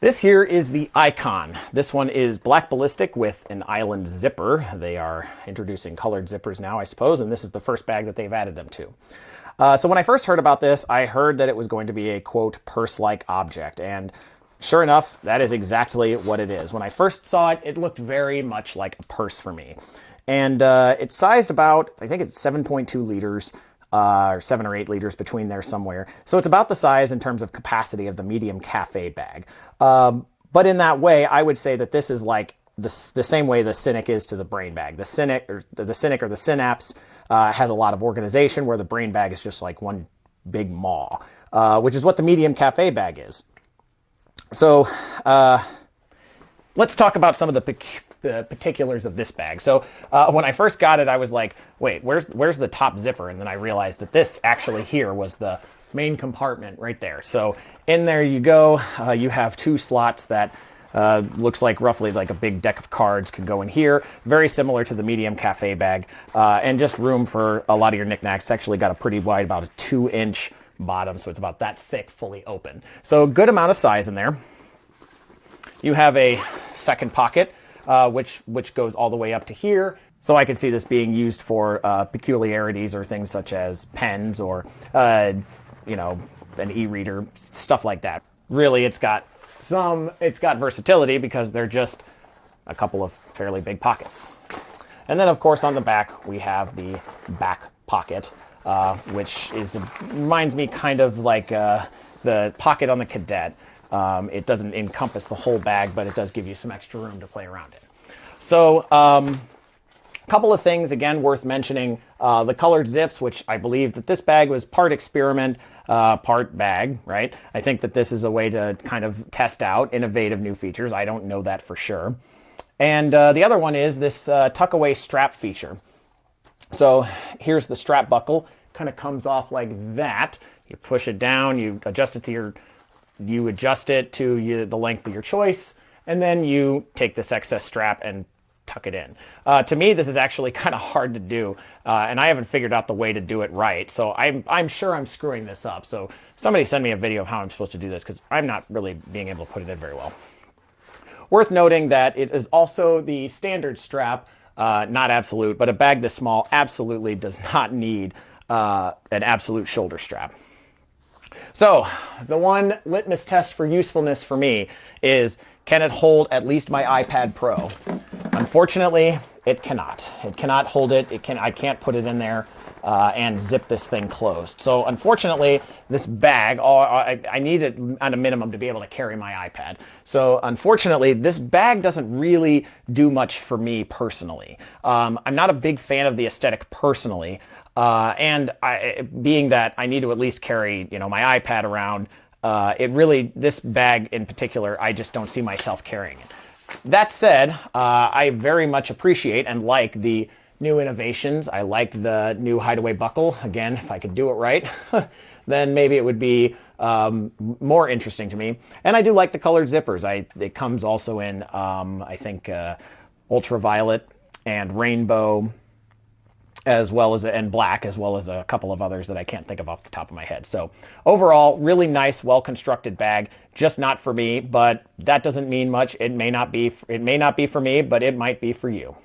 This here is the Icon. This one is black ballistic with an island zipper. They are introducing colored zippers now, I suppose, and this is the first bag that they've added them to. So when I first heard about this, I heard that it was going to be a, quote, purse-like object, and sure enough, that is exactly what it is. When I first saw it, it looked very much like a purse for me. And it's sized about, I think it's 7.2 liters, or 7 or 8 liters between there somewhere. So it's about the size in terms of capacity of the medium cafe bag. But in that way, I would say that this is like the same way the Cynic is to the brain bag. The Cynic or the Synapse has a lot of organization, where the brain bag is just like one big maw, which is what the medium cafe bag is. So let's talk about some of the particulars of this bag. So when I first got it, I was like, wait, where's the top zipper? And then I realized that this actually here was the main compartment right there. So in there you go. You have 2 slots that looks like roughly like a big deck of cards could go in here. Very similar to the medium cafe bag, and just room for a lot of your knickknacks. It's actually got a pretty wide, about a 2-inch bottom, so it's about that thick, fully open. So a good amount of size in there. You have a second pocket, which goes all the way up to here. So I could see this being used for peculiarities or things such as pens or, you know, an e-reader, stuff like that. Really, it's got versatility because they're just a couple of fairly big pockets. And then, of course, on the back, we have the back pocket, which reminds me kind of like the pocket on the Cadet. It doesn't encompass the whole bag, but it does give you some extra room to play around in. So a couple of things, again, worth mentioning. The colored zips, which I believe that this bag was part experiment, part bag, right? I think that this is a way to kind of test out innovative new features. I don't know that for sure. And the other one is this tuck-away strap feature. So here's the strap buckle. Kind of comes off like that. You push it down, you adjust it to the length of your choice, and then you take this excess strap and tuck it in. To me, this is actually kind of hard to do, and I haven't figured out the way to do it right, so I'm sure I'm screwing this up. So somebody send me a video of how I'm supposed to do this, because I'm not really being able to put it in very well. Worth noting that it is also the standard strap, not absolute, but a bag this small absolutely does not need an absolute shoulder strap. So the one litmus test for usefulness for me is, can it hold at least my iPad Pro? Unfortunately, it cannot. It cannot hold it. I can't put it in there and zip this thing closed. So unfortunately, this bag, I need it at a minimum to be able to carry my iPad. So unfortunately, this bag doesn't really do much for me personally. I'm not a big fan of the aesthetic personally. And being that I need to at least carry, you know, my iPad around, this bag in particular, I just don't see myself carrying it. That said, I very much appreciate and like the new innovations. I like the new hideaway buckle. Again, if I could do it right, then maybe it would be more interesting to me. And I do like the colored zippers. It comes also in, I think, ultraviolet and rainbow, as well as and black, as well as a couple of others that I can't think of off the top of my head. So overall, really nice, well-constructed bag. Just not for me, but that doesn't mean much. It may not be for me, but it might be for you.